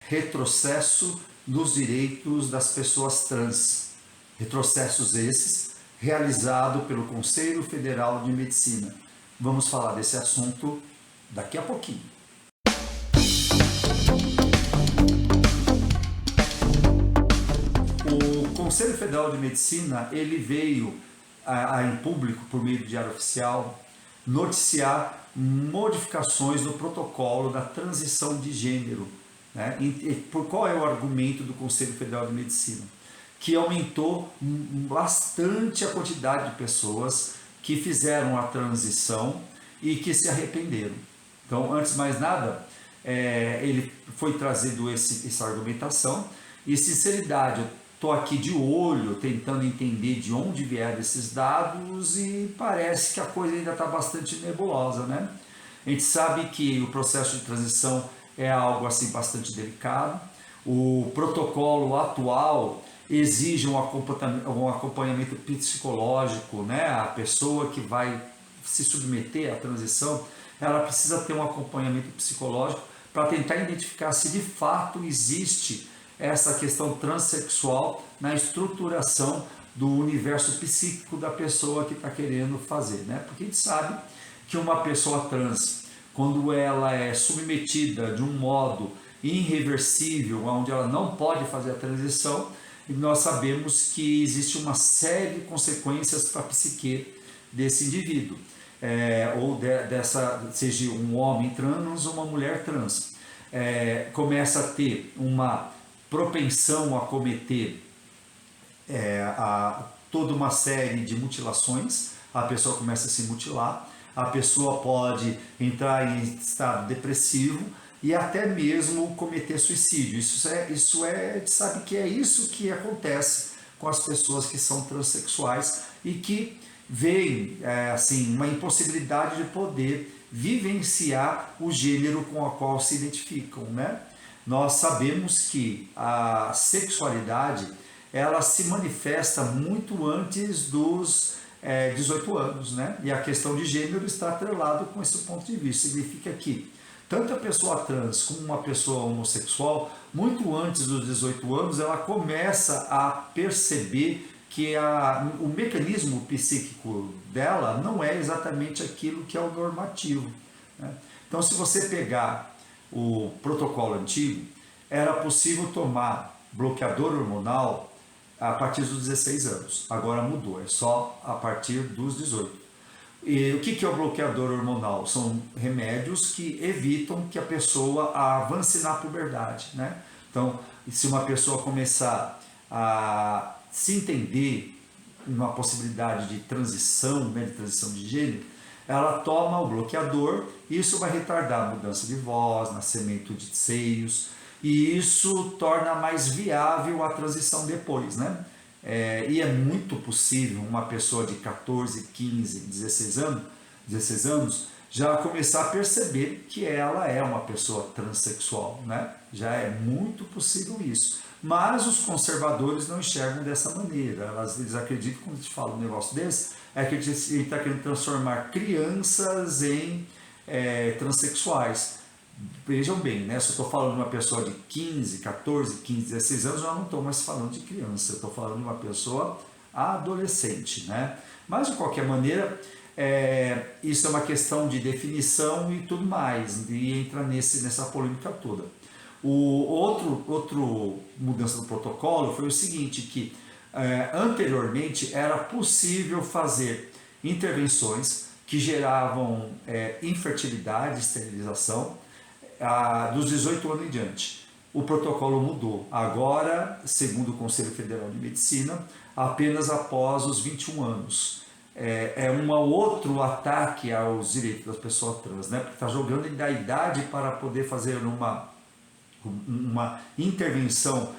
retrocesso nos direitos das pessoas trans. Retrocessos esses realizados pelo Conselho Federal de Medicina. Vamos falar desse assunto daqui a pouquinho. O Conselho Federal de Medicina, ele veio em público, por meio do Diário Oficial, noticiar modificações no protocolo da transição de gênero. Né? Por qual é o argumento do Conselho Federal de Medicina? Que aumentou bastante a quantidade de pessoas que fizeram a transição e que se arrependeram. Então, antes de mais nada, ele foi trazido essa argumentação e sinceridade. Eu estou aqui de olho, tentando entender de onde vieram esses dados e parece que a coisa ainda está bastante nebulosa, né? A gente sabe que o processo de transição é algo assim bastante delicado. O protocolo atual exige um acompanhamento psicológico, né? A pessoa que vai se submeter à transição, ela precisa ter um acompanhamento psicológico para tentar identificar se de fato existe essa questão transexual na estruturação do universo psíquico da pessoa que está querendo fazer, né? Porque a gente sabe que uma pessoa trans, quando ela é submetida de um modo irreversível, onde ela não pode fazer a transição, nós sabemos que existe uma série de consequências para a psique desse indivíduo, seja um homem trans ou uma mulher trans. Começa a ter uma propensão a cometer toda uma série de mutilações, a pessoa começa a se mutilar, a pessoa pode entrar em estado depressivo e até mesmo cometer suicídio. Isso sabe que é isso que acontece com as pessoas que são transexuais e que veem assim, uma impossibilidade de poder vivenciar o gênero com o qual se identificam, né? Nós sabemos que a sexualidade ela se manifesta muito antes dos 18 anos, né? E a questão de gênero está atrelado com esse ponto de vista. Significa que tanto a pessoa trans como uma pessoa homossexual, muito antes dos 18 anos, ela começa a perceber que o mecanismo psíquico dela não é exatamente aquilo que é o normativo, né? Então, se você pegar o protocolo antigo, era possível tomar bloqueador hormonal a partir dos 16 anos. Agora mudou, é só a partir dos 18. E o que é o bloqueador hormonal? São remédios que evitam que a pessoa avance na puberdade, né? Então, se uma pessoa começar a se entender uma possibilidade de transição, né, de transição de gênero, ela toma o bloqueador, isso vai retardar a mudança de voz, nascimento de seios, e isso torna mais viável a transição depois, né? E é muito possível uma pessoa de 14, 15, 16 anos já começar a perceber que ela é uma pessoa transexual, né? Já é muito possível isso. Mas os conservadores não enxergam dessa maneira. Eles acreditam, quando a gente fala um negócio desse, que a gente está querendo transformar crianças em transexuais. Vejam bem, né? Se eu estou falando de uma pessoa de 15, 14, 15, 16 anos, eu não estou mais falando de criança, eu estou falando de uma pessoa adolescente, né? Mas, de qualquer maneira, isso é uma questão de definição e tudo mais, e entra nessa polêmica toda. Outro mudança do protocolo foi o seguinte, que anteriormente era possível fazer intervenções que geravam infertilidade, esterilização, dos 18 anos em diante. O protocolo mudou. Agora, segundo o Conselho Federal de Medicina, apenas após os 21 anos. É um outro ataque aos direitos das pessoas trans, né? Porque está jogando da idade para poder fazer uma intervenção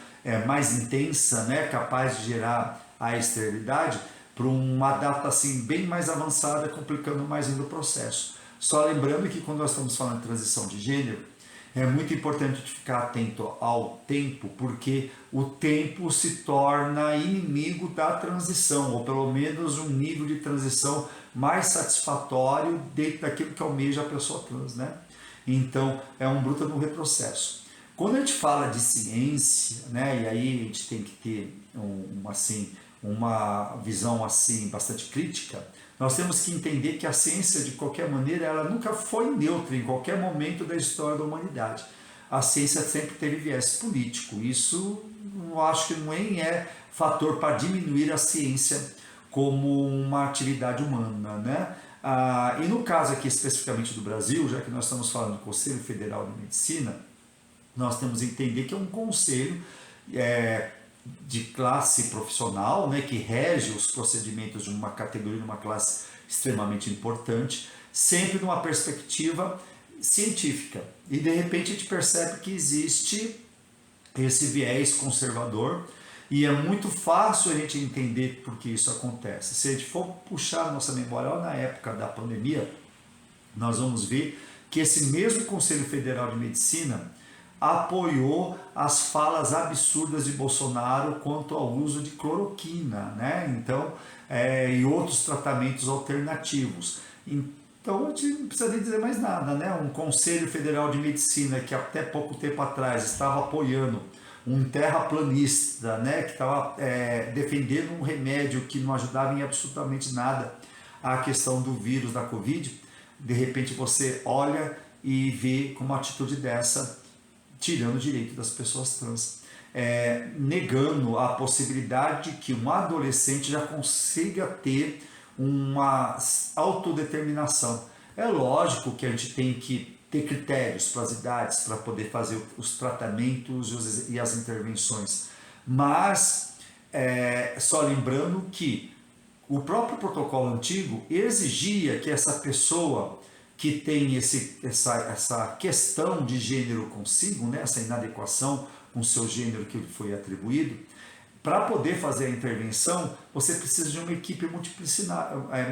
mais intensa, né? Capaz de gerar a esterilidade, para uma data assim, bem mais avançada, complicando mais ainda o processo. Só lembrando que quando nós estamos falando de transição de gênero, é muito importante ficar atento ao tempo, porque o tempo se torna inimigo da transição, ou pelo menos um nível de transição mais satisfatório dentro daquilo que almeja a pessoa trans, né? Então, é um bruto no retrocesso. Quando a gente fala de ciência, né, e aí a gente tem que ter uma visão assim bastante crítica, nós temos que entender que a ciência, de qualquer maneira, ela nunca foi neutra em qualquer momento da história da humanidade. A ciência sempre teve viés político. Isso eu acho que nem é fator para diminuir a ciência como uma atividade humana, né? E no caso aqui especificamente do Brasil, já que nós estamos falando do Conselho Federal de Medicina, nós temos que entender que é um conselho de classe profissional, né, que rege os procedimentos de uma categoria, de uma classe extremamente importante, sempre numa perspectiva científica. E de repente a gente percebe que existe esse viés conservador e é muito fácil a gente entender por que isso acontece. Se a gente for puxar a nossa memória lá na época da pandemia, nós vamos ver que esse mesmo Conselho Federal de Medicina apoiou as falas absurdas de Bolsonaro quanto ao uso de cloroquina, né? Então, e outros tratamentos alternativos. Então, a gente não precisa nem dizer mais nada, né? Um Conselho Federal de Medicina que até pouco tempo atrás estava apoiando um terraplanista, né? Que estava defendendo um remédio que não ajudava em absolutamente nada a questão do vírus da Covid. De repente você olha e vê com uma atitude dessa tirando o direito das pessoas trans, negando a possibilidade de que um adolescente já consiga ter uma autodeterminação. É lógico que a gente tem que ter critérios para as idades, para poder fazer os tratamentos e as intervenções, mas só lembrando que o próprio protocolo antigo exigia que essa pessoa que tem essa questão de gênero consigo, né, essa inadequação com o seu gênero que lhe foi atribuído, para poder fazer a intervenção, você precisa de uma equipe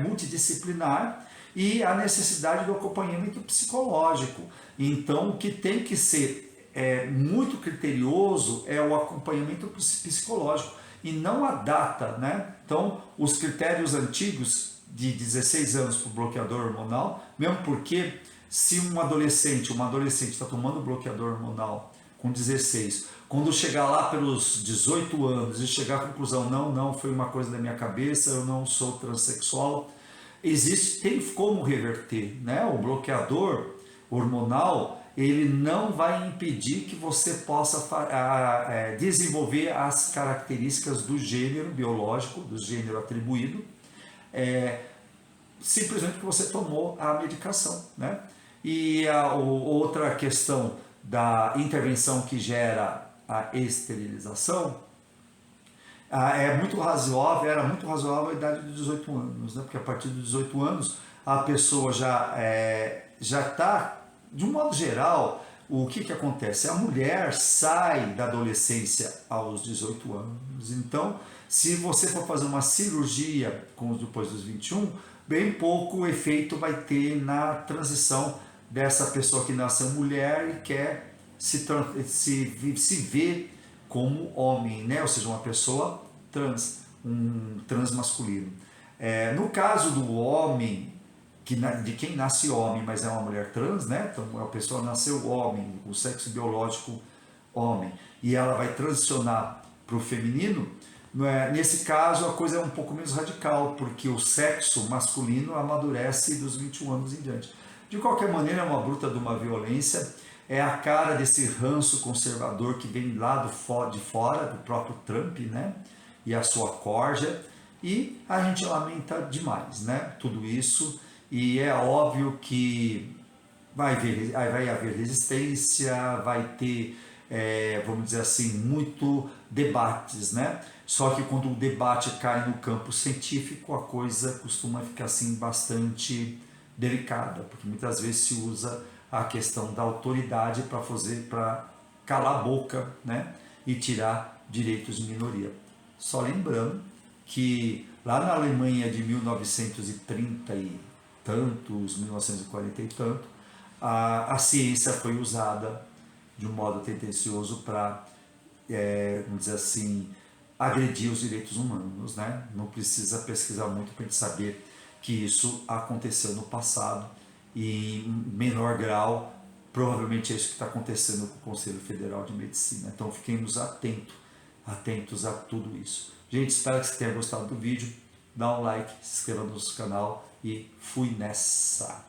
multidisciplinar e a necessidade do acompanhamento psicológico. Então, o que tem que ser muito criterioso é o acompanhamento psicológico e não a data, né? Então, os critérios antigos de 16 anos para o bloqueador hormonal, mesmo porque se uma adolescente está tomando bloqueador hormonal com 16, quando chegar lá pelos 18 anos e chegar à conclusão, não, foi uma coisa da minha cabeça, eu não sou transexual, tem como reverter, né? O bloqueador hormonal, ele não vai impedir que você possa desenvolver as características do gênero biológico, do gênero atribuído, simplesmente porque você tomou a medicação, né? E a outra questão da intervenção que gera a esterilização era muito razoável a idade de 18 anos, né? Porque a partir de 18 anos a pessoa já está, de um modo geral, o que acontece? A mulher sai da adolescência aos 18 anos, então se você for fazer uma cirurgia depois dos 21, bem pouco efeito vai ter na transição dessa pessoa que nasceu mulher e quer se ver como homem, né? Ou seja, uma pessoa trans, um transmasculino. No caso do homem, de quem nasce homem, mas é uma mulher trans, né? Então a pessoa nasceu homem, o sexo biológico homem, e ela vai transicionar para o feminino. Nesse caso a coisa é um pouco menos radical, porque o sexo masculino amadurece dos 21 anos em diante. De qualquer maneira, é uma bruta de uma violência, é a cara desse ranço conservador que vem lá de fora, do próprio Trump, né? E a sua corja, e a gente lamenta demais, né? Tudo isso, e é óbvio que vai haver resistência, vai ter, vamos dizer assim, muito debates, né? Só que quando o debate cai no campo científico, a coisa costuma ficar assim bastante delicada, porque muitas vezes se usa a questão da autoridade para calar a boca, né? E tirar direitos de minoria. Só lembrando que lá na Alemanha de 1930 e tantos, 1940 e tanto, a ciência foi usada de um modo tendencioso para, vamos dizer assim, agredir os direitos humanos, né? Não precisa pesquisar muito para a gente saber que isso aconteceu no passado e em menor grau Provavelmente é isso que está acontecendo com o Conselho Federal de Medicina. Então fiquemos atentos a tudo isso. Gente, espero que você tenha gostado do vídeo. Dá um like, se inscreva no nosso canal e fui nessa!